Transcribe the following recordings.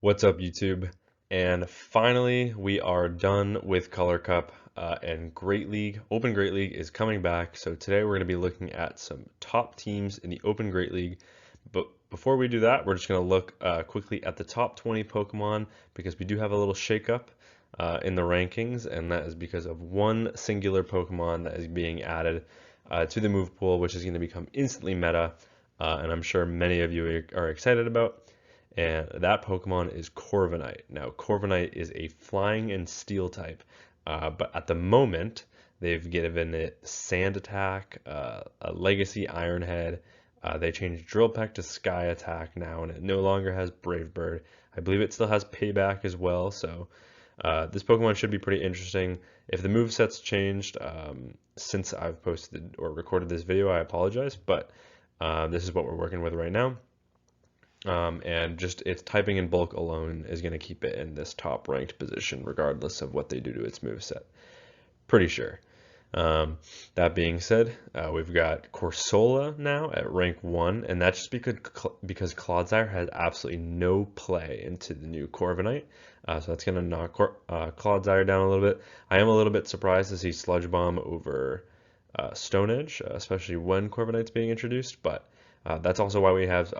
What's up, YouTube? And finally, we are done with Color Cup, and Open Great League is coming back. So today we're going to be looking at some top teams in the Open Great League. But before we do that, we're just going to look quickly at the top 20 Pokemon because we do have a little shakeup in the rankings, and that is because of one singular Pokemon that is being added to the move pool, which is going to become instantly meta, and I'm sure many of you are excited about. And that Pokemon is Corviknight. Now, Corviknight is a flying and steel type, but at the moment, they've given it Sand Attack, a Legacy Iron Head. They changed Drill Peck to Sky Attack now, and it no longer has Brave Bird. I believe it still has Payback as well, so this Pokemon should be pretty interesting. If the moveset's changed since I've posted or recorded this video, I apologize, but this is what we're working with right now. And just its typing in bulk alone is going to keep it in this top ranked position regardless of what they do to its moveset. Pretty sure. That being said, we've got Corsola now at rank 1, and that's just because Clodsire has absolutely no play into the new Corviknight. So that's going to knock Clodsire down a little bit. I am a little bit surprised to see Sludge Bomb over Stone Edge, especially when Corviknight's being introduced, but that's also why we have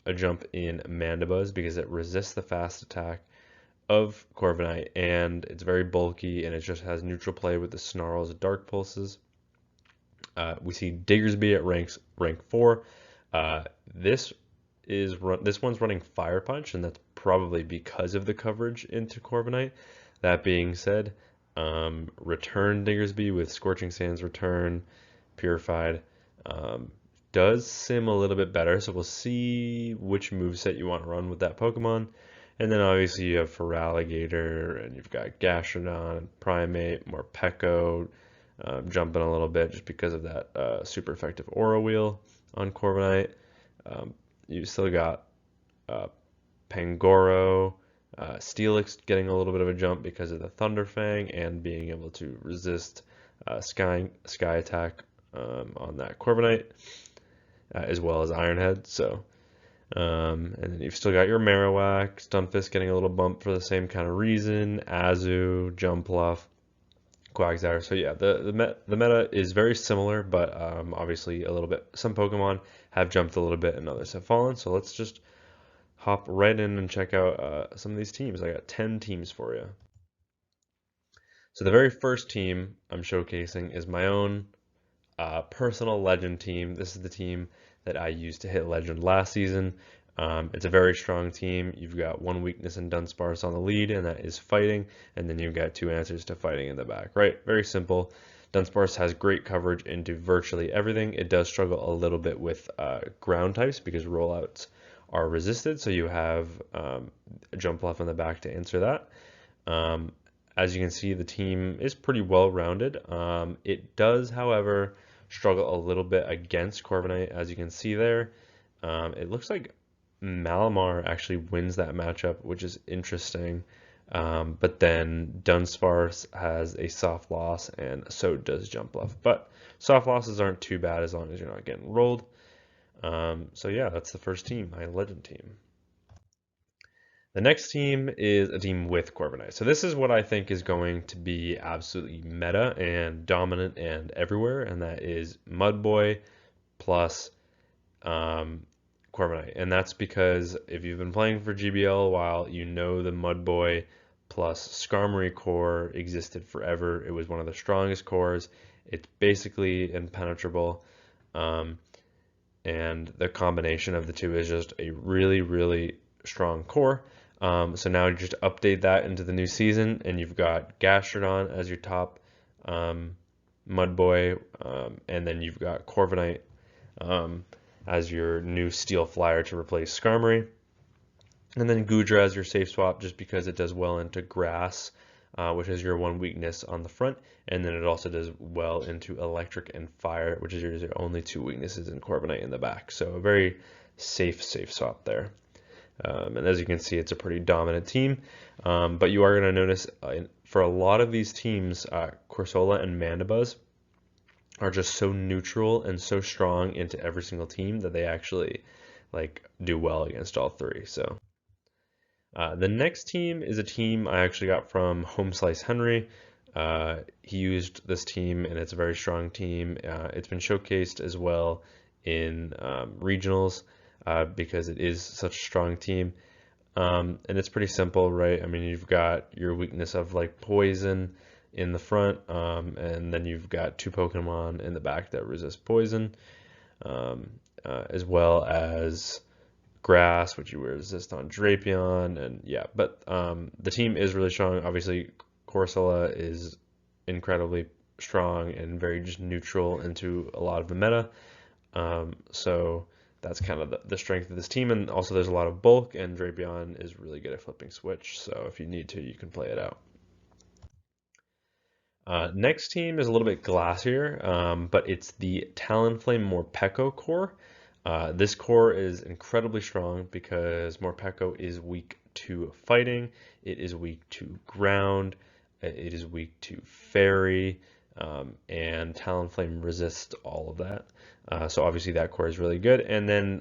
a jump in Mandibuzz, because it resists the fast attack of Corviknight, and it's very bulky, and it just has neutral play with the Snarls and Dark Pulses. We see Diggersby at rank 4. This one's running Fire Punch, and that's probably because of the coverage into Corviknight. That being said, return Diggersby with Scorching Sands Return, Purified. Does sim a little bit better, so we'll see which moveset you want to run with that Pokemon. And then obviously you have Feraligatr, and you've got Gastrodon, Primate, Morpeko, jumping a little bit just because of that super effective Aura Wheel on Corviknight. You still got Pangoro, Steelix getting a little bit of a jump because of the Thunder Fang and being able to resist Sky Attack on that Corviknight. As well as Iron Head. So, and then you've still got your Marowak, Stunfisk getting a little bump for the same kind of reason, Azu, Jumpluff, Quagsire. So yeah, the meta is very similar, but obviously a little bit. Some Pokemon have jumped a little bit, and others have fallen. So let's just hop right in and check out some of these teams. I got 10 teams for you. So the very first team I'm showcasing is my own personal legend team. This is the team that I used to hit legend last season. It's a very strong team. You've got one weakness in Dunsparce on the lead, and that is fighting, and then you've got two answers to fighting in the back, right? Very simple. Dunsparce has great coverage into virtually everything. It does struggle a little bit with ground types because rollouts are resisted, so you have a Jumpluff in the back to answer that. As you can see, the team is pretty well rounded. It does, however, struggle a little bit against Corviknight, as you can see there. It looks like Malamar actually wins that matchup, which is interesting. But then Dunsparce has a soft loss, and so does Jumpluff. But soft losses aren't too bad as long as you're not getting rolled. So yeah, that's the first team, my legend team. The next team is a team with Corviknight. So this is what I think is going to be absolutely meta and dominant and everywhere, and that is Mudboy plus Corviknight. And that's because if you've been playing for GBL a while, you know the Mudboy plus Skarmory core existed forever. It was one of the strongest cores. It's basically impenetrable. And the combination of the two is just a really, really strong core. So now you just update that into the new season, and you've got Gastrodon as your top Mudboy, and then you've got Corviknight as your new Steel Flyer to replace Skarmory, and then Goodra as your safe swap just because it does well into Grass, which is your one weakness on the front, and then it also does well into Electric and Fire, which is your only two weaknesses in Corviknight in the back. So a very safe swap there. And as you can see, it's a pretty dominant team, but you are going to notice for a lot of these teams, Corsola and Mandibuzz are just so neutral and so strong into every single team that they actually like do well against all three. So The next team is a team I actually got from Home Slice Henry. He used this team, and it's a very strong team. It's been showcased as well in regionals because it is such a strong team. And it's pretty simple, right? I mean, you've got your weakness of like poison in the front, and then you've got two Pokemon in the back that resist poison, as well as grass, which you resist on Drapion, and yeah, but the team is really strong. Obviously, Corsola is incredibly strong and very just neutral into a lot of the meta. So that's kind of the strength of this team, and also there's a lot of bulk, and Drapion is really good at flipping switch, so if you need to, you can play it out. Next team is a little bit glassier, but it's the Talonflame Morpeko core. This core is incredibly strong because Morpeko is weak to fighting, it is weak to ground, it is weak to fairy, and Talonflame resists all of that. So obviously that core is really good. And then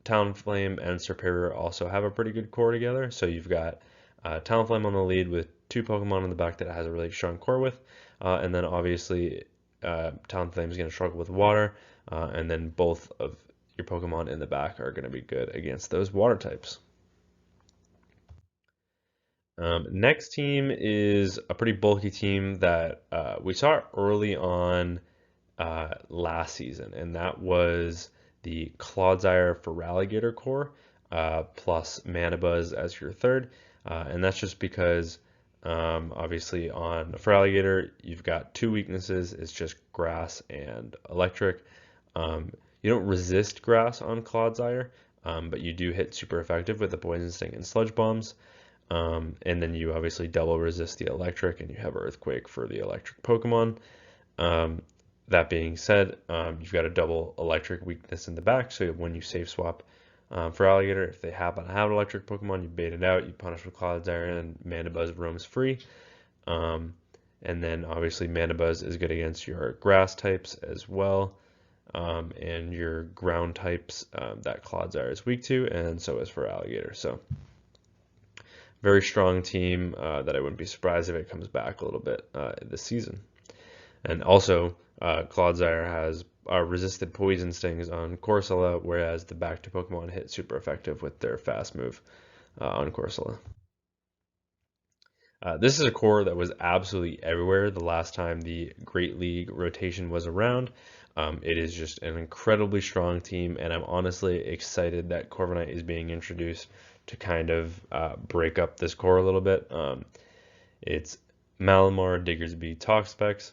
Talonflame and Serperior also have a pretty good core together. So you've got Talonflame on the lead with two Pokemon in the back that it has a really strong core with. And then obviously Talonflame is going to struggle with water. And then both of your Pokemon in the back are going to be good against those water types. Next team is a pretty bulky team that we saw early on last season, and that was the Clodsire Feraligatr core plus Manabuzz as your third. And that's just because obviously on Feraligatr you've got two weaknesses. It's just grass and electric. You don't resist grass on Clodsire, but you do hit super effective with the Poison Sting and Sludge Bombs. And then you obviously double resist the electric, and you have Earthquake for the electric Pokemon. That being said, you've got a double electric weakness in the back, so when you save swap Feraligatr, if they happen to have an electric Pokemon, you bait it out, you punish with Clodsire, and Manabuzz roams free. And then obviously Manabuzz is good against your grass types as well, and your ground types that Clodsire is weak to, and so is Feraligatr. So very strong team that I wouldn't be surprised if it comes back a little bit this season. And also, Clodsire has resisted poison stings on Corsola, whereas the back two Pokemon hit super effective with their fast move on Corsola. This is a core that was absolutely everywhere the last time the Great League rotation was around. It is just an incredibly strong team, and I'm honestly excited that Corviknight is being introduced to kind of break up this core a little bit. It's Malamar, Diggersby, Toxapex.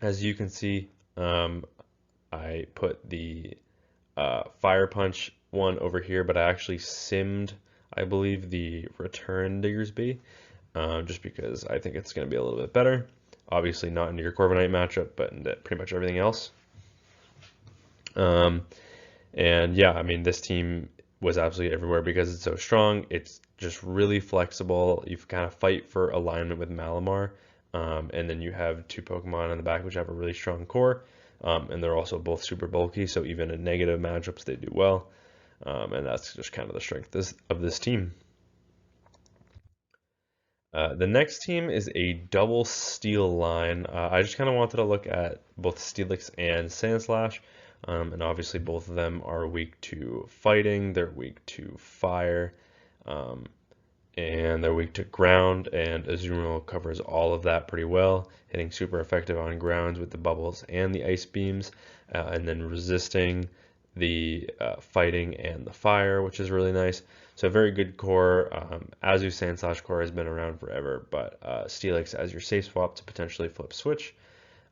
As you can see, I put the Fire Punch one over here, but I actually simmed, I believe, the return Diggersby, just because I think it's going to be a little bit better. Obviously not into your Corviknight matchup, but into pretty much everything else. And yeah, I mean, this team was absolutely everywhere because it's so strong. It's just really flexible. You kind of fight for alignment with Malamar. And then you have two Pokemon in the back which have a really strong core, and they're also both super bulky, so even in negative matchups they do well, and that's just kind of the strength of this team. The next team is a double steel line. I just kind of wanted to look at both Steelix and Sandslash, and obviously both of them are weak to fighting, they're weak to fire, and they're weak to ground, and Azumarill covers all of that pretty well, hitting super effective on grounds with the bubbles and the ice beams, and then resisting the fighting and the fire, which is really nice. So a very good core. Azu Sandslash core has been around forever, but Steelix as your safe swap to potentially flip switch,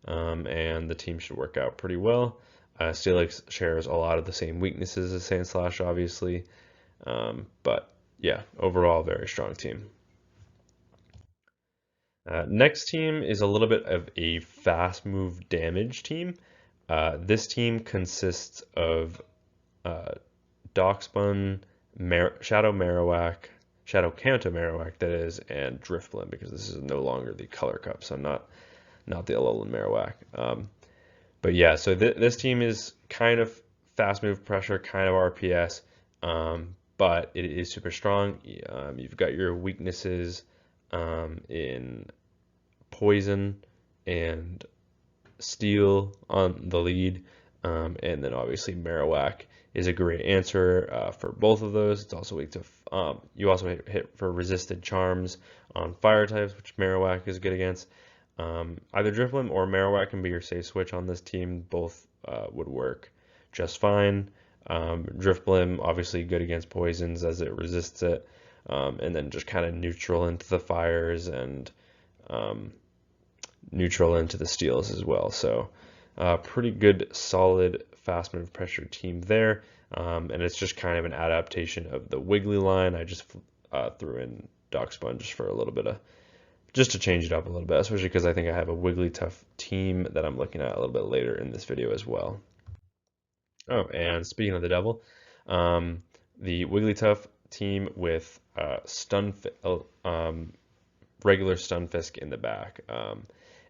and the team should work out pretty well. Steelix shares a lot of the same weaknesses as Sandslash, obviously, but yeah, overall very strong team. Next team is a little bit of a fast move damage team. This team consists of Darkspun, Shadow Marowak, Shadow Kanto Marowak that is, and Drifblim, because this is no longer the Color Cup, so not the Alolan Marowak. But yeah, so this team is kind of fast move pressure, kind of RPS, but it is super strong. You've got your weaknesses in poison and steel on the lead, and then obviously Marowak is a great answer for both of those. It's also weak to you also hit for resisted charms on fire types, which Marowak is good against. Either Drifblim or Marowak can be your safe switch on this team. Both would work just fine. Drifblim obviously good against poisons as it resists it, and then just kind of neutral into the fires and neutral into the steals as well. So pretty good, solid, fast move pressure team there. And it's just kind of an adaptation of the Wiggly line. I just threw in Darkspawn just for a little bit of, just to change it up a little bit, especially because I think I have a Wigglytuff team that I'm looking at a little bit later in this video as well. Oh, and speaking of the devil, the Wigglytuff team with regular Stunfisk in the back.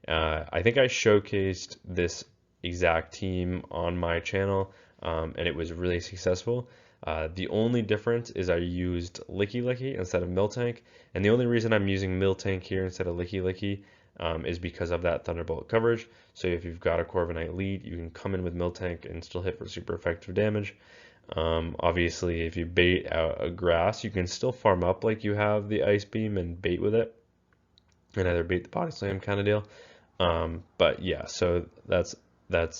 I think I showcased this exact team on my channel, and it was really successful. The only difference is I used Licky instead of Miltank, and the only reason I'm using Miltank here instead of Licky is because of that Thunderbolt coverage. So if you've got a Corviknight lead, you can come in with Miltank and still hit for super effective damage. Obviously, if you bait out a grass, you can still farm up like you have the Ice Beam and bait with it, and either bait the Body Slam kind of deal. But yeah, so that's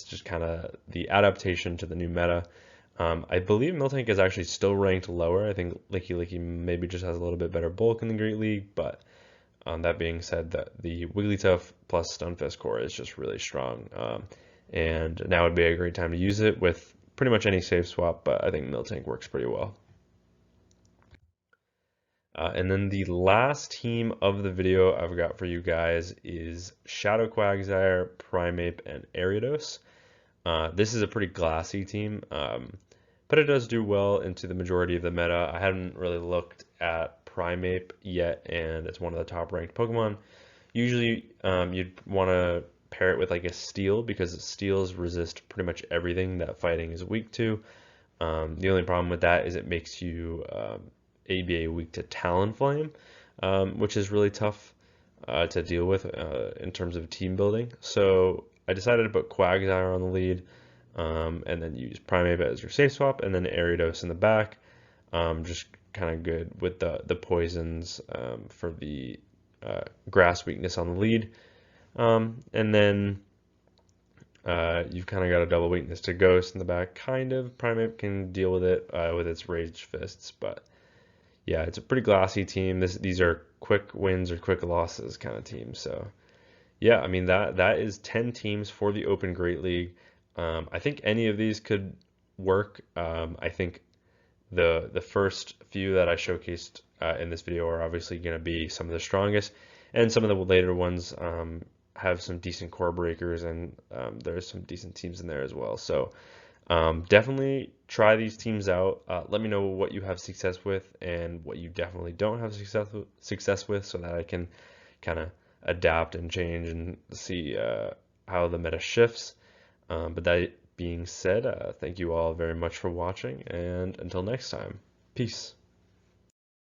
just kind of the adaptation to the new meta. I believe Miltank is actually still ranked lower. I think Licky maybe just has a little bit better bulk in the Great League, but that being said, that the Wigglytuff plus Stunfisk core is just really strong, and now would be a great time to use it with pretty much any save swap, but I think Miltank works pretty well. And then the last team of the video I've got for you guys is Shadow Quagsire, Primeape, and Ariados. This is a pretty glassy team, but it does do well into the majority of the meta. I haven't really looked at Primeape yet, and it's one of the top ranked Pokemon. Usually you'd want to pair it with like a Steel, because Steels resist pretty much everything that fighting is weak to. The only problem with that is it makes you ABA weak to Talonflame, which is really tough to deal with in terms of team building. So I decided to put Quagsire on the lead, and then use Primeape as your safe swap, and then Ariados in the back. Just kind of good with the poisons for the grass weakness on the lead. And then you've kind of got a double weakness to Ghost in the back, kind of. Primeape can deal with it with its Rage Fists, but yeah, it's a pretty glassy team. These are quick wins or quick losses kind of teams. So yeah, I mean that is 10 teams for the Open Great League. I think any of these could work. I think the first few that I showcased in this video are obviously going to be some of the strongest, and some of the later ones have some decent core breakers, and there's some decent teams in there as well. So definitely try these teams out. Let me know what you have success with and what you definitely don't have success with, so that I can kind of adapt and change and see how the meta shifts. But that being said, thank you all very much for watching, and until next time, peace.